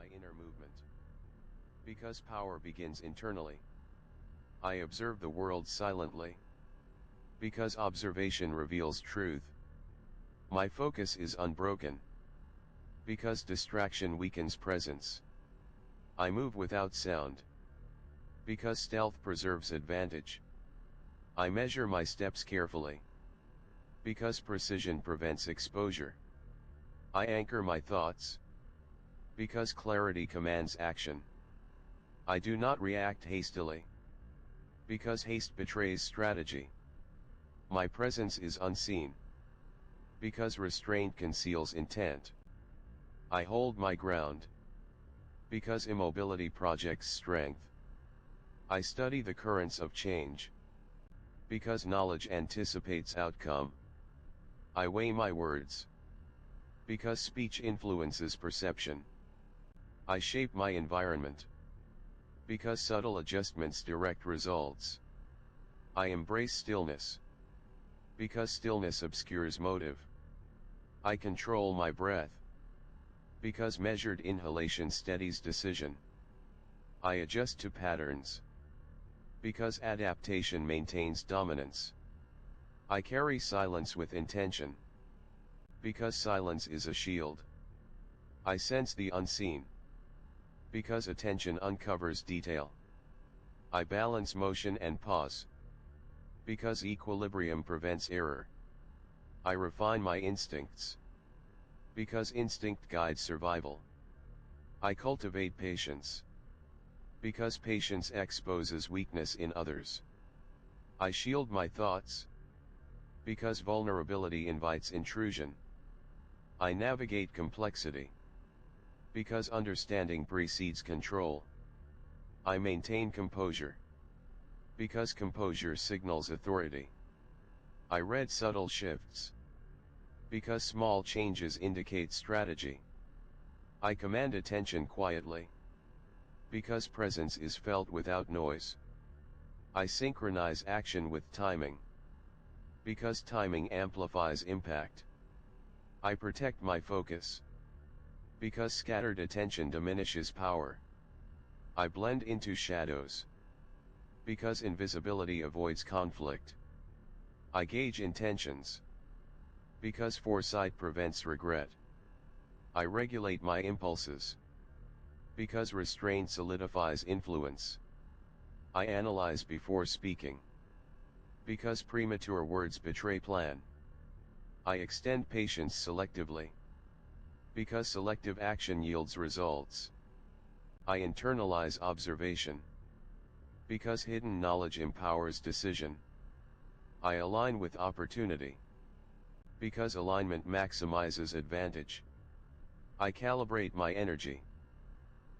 my inner movement. Because power begins internally. I observe the world silently. Because observation reveals truth. My focus is unbroken. Because distraction weakens presence. I move without sound. Because stealth preserves advantage. I measure my steps carefully. Because precision prevents exposure. I anchor my thoughts. Because clarity commands action. I do not react hastily. Because haste betrays strategy. My presence is unseen. Because restraint conceals intent. I hold my ground. Because immobility projects strength. I study the currents of change. Because knowledge anticipates outcome. I weigh my words. Because speech influences perception. I shape my environment. Because subtle adjustments direct results. I embrace stillness. Because stillness obscures motive. I control my breath. Because measured inhalation steadies decision. I adjust to patterns. Because adaptation maintains dominance. I carry silence with intention. Because silence is a shield. I sense the unseen. Because attention uncovers detail. I balance motion and pause. Because equilibrium prevents error. I refine my instincts. Because instinct guides survival. I cultivate patience. Because patience exposes weakness in others. I shield my thoughts. Because vulnerability invites intrusion. I navigate complexity. Because understanding precedes control. I maintain composure. Because composure signals authority. I read subtle shifts. Because small changes indicate strategy. I command attention quietly. Because presence is felt without noise. I synchronize action with timing. Because timing amplifies impact. I protect my focus. Because scattered attention diminishes power. I blend into shadows. Because invisibility avoids conflict. I gauge intentions. Because foresight prevents regret. I regulate my impulses. Because restraint solidifies influence. I analyze before speaking. Because premature words betray plan. I extend patience selectively. Because selective action yields results. I internalize observation. Because hidden knowledge empowers decision. I align with opportunity. Because alignment maximizes advantage. I calibrate my energy.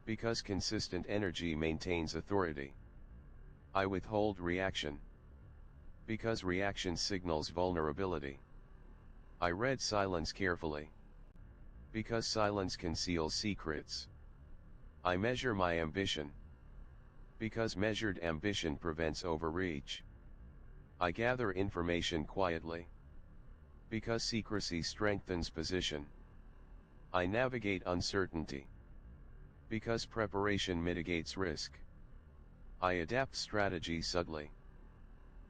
Because consistent energy maintains authority. I withhold reaction. Because reaction signals vulnerability. I read silence carefully. Because silence conceals secrets. I measure my ambition. Because measured ambition prevents overreach. I gather information quietly. Because secrecy strengthens position. I navigate uncertainty. Because preparation mitigates risk. I adapt strategy subtly.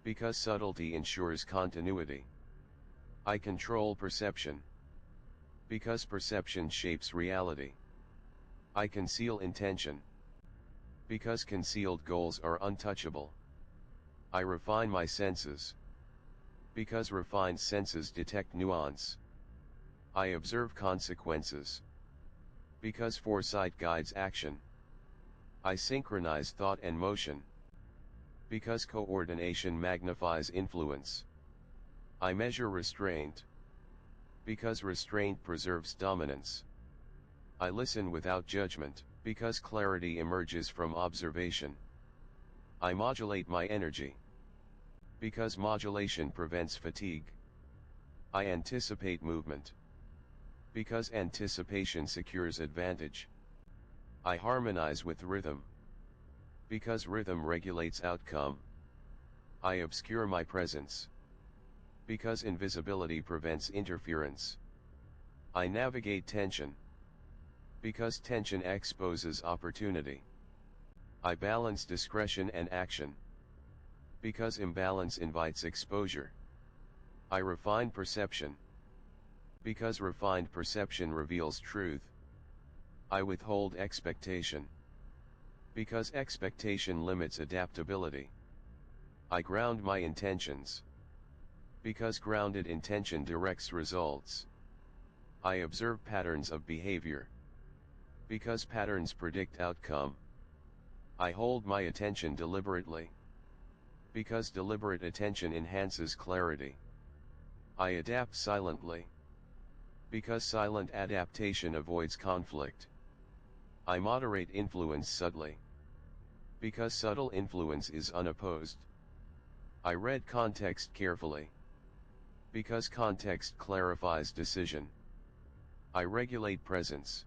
Because subtlety ensures continuity. I control perception. Because perception shapes reality. I conceal intention. Because concealed goals are untouchable. I refine my senses. Because refined senses detect nuance. I observe consequences. Because foresight guides action. I synchronize thought and motion. Because coordination magnifies influence. I measure restraint. Because restraint preserves dominance. I listen without judgment. Because clarity emerges from observation. I modulate my energy. Because modulation prevents fatigue. I anticipate movement. Because anticipation secures advantage. I harmonize with rhythm. Because rhythm regulates outcome. I obscure my presence. Because invisibility prevents interference. I navigate tension. Because tension exposes opportunity. I balance discretion and action. Because imbalance invites exposure. I refine perception. Because refined perception reveals truth. I withhold expectation. Because expectation limits adaptability. I ground my intentions. Because grounded intention directs results. I observe patterns of behavior. Because patterns predict outcome. I hold my attention deliberately. Because deliberate attention enhances clarity. I adapt silently. Because silent adaptation avoids conflict. I moderate influence subtly. Because subtle influence is unopposed. I read context carefully. Because context clarifies decision. I regulate presence.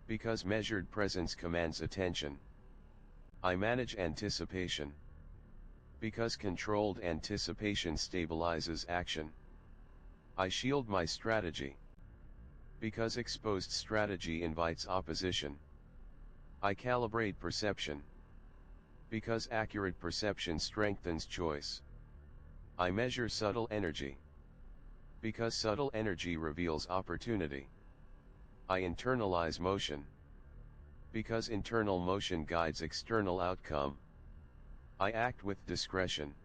Because measured presence commands attention. I manage anticipation. Because controlled anticipation stabilizes action. I shield my strategy. Because exposed strategy invites opposition. I calibrate perception. Because accurate perception strengthens choice. I measure subtle energy. Because subtle energy reveals opportunity. I internalize motion. Because internal motion guides external outcome. I act with discretion.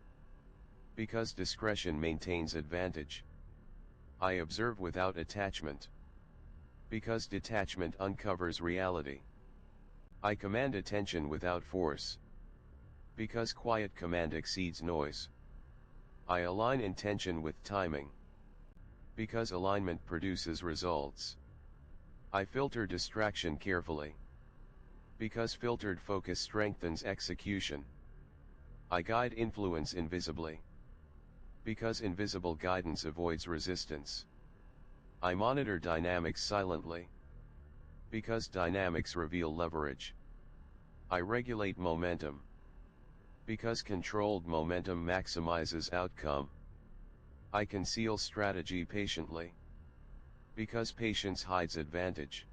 Because discretion maintains advantage. I observe without attachment. Because detachment uncovers reality. I command attention without force. Because quiet command exceeds noise. I align intention with timing. Because alignment produces results. I filter distraction carefully. Because filtered focus strengthens execution. I guide influence invisibly. Because invisible guidance avoids resistance. I monitor dynamics silently. Because dynamics reveal leverage. I regulate momentum. Because controlled momentum maximizes outcome. I conceal strategy patiently. Because patience hides advantage.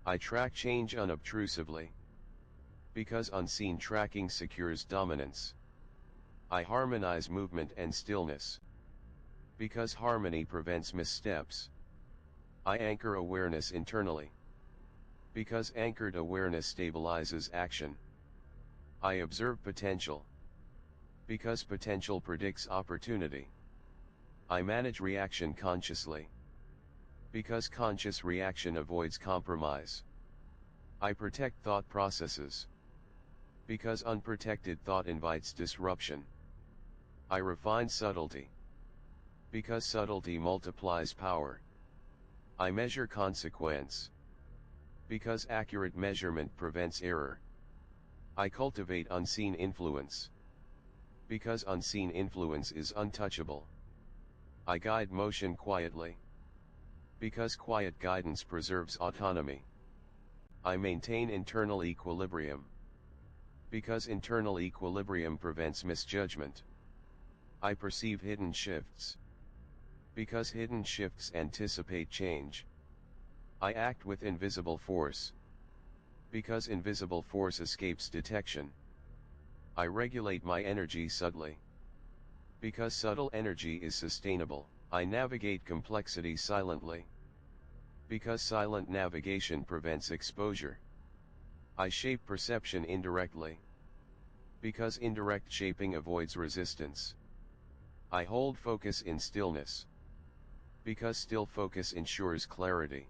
I track change unobtrusively. Because unseen tracking secures dominance. I harmonize movement and stillness. Because harmony prevents missteps. I anchor awareness internally. Because anchored awareness stabilizes action. I observe potential. Because potential predicts opportunity. I manage reaction consciously. Because conscious reaction avoids compromise. I protect thought processes. Because unprotected thought invites disruption. I refine subtlety. Because subtlety multiplies power. I measure consequence. Because accurate measurement prevents error. I cultivate unseen influence. Because unseen influence is untouchable. I guide motion quietly. Because quiet guidance preserves autonomy. I maintain internal equilibrium. Because internal equilibrium prevents misjudgment. I perceive hidden shifts. Because hidden shifts anticipate change. I act with invisible force. Because invisible force escapes detection. I regulate my energy subtly. Because subtle energy is sustainable, I navigate complexity silently. Because silent navigation prevents exposure. I shape perception indirectly. Because indirect shaping avoids resistance. I hold focus in stillness. Because still focus ensures clarity.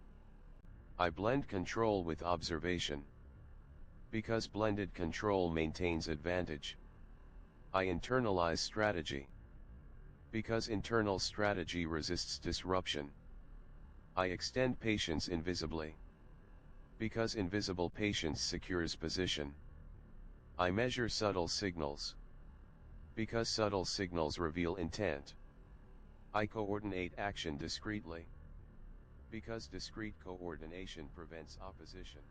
I blend control with observation. Because blended control maintains advantage. I internalize strategy. Because internal strategy resists disruption. I extend patience invisibly. Because invisible patience secures position. I measure subtle signals. Because subtle signals reveal intent. I coordinate action discreetly. Because discreet coordination prevents opposition.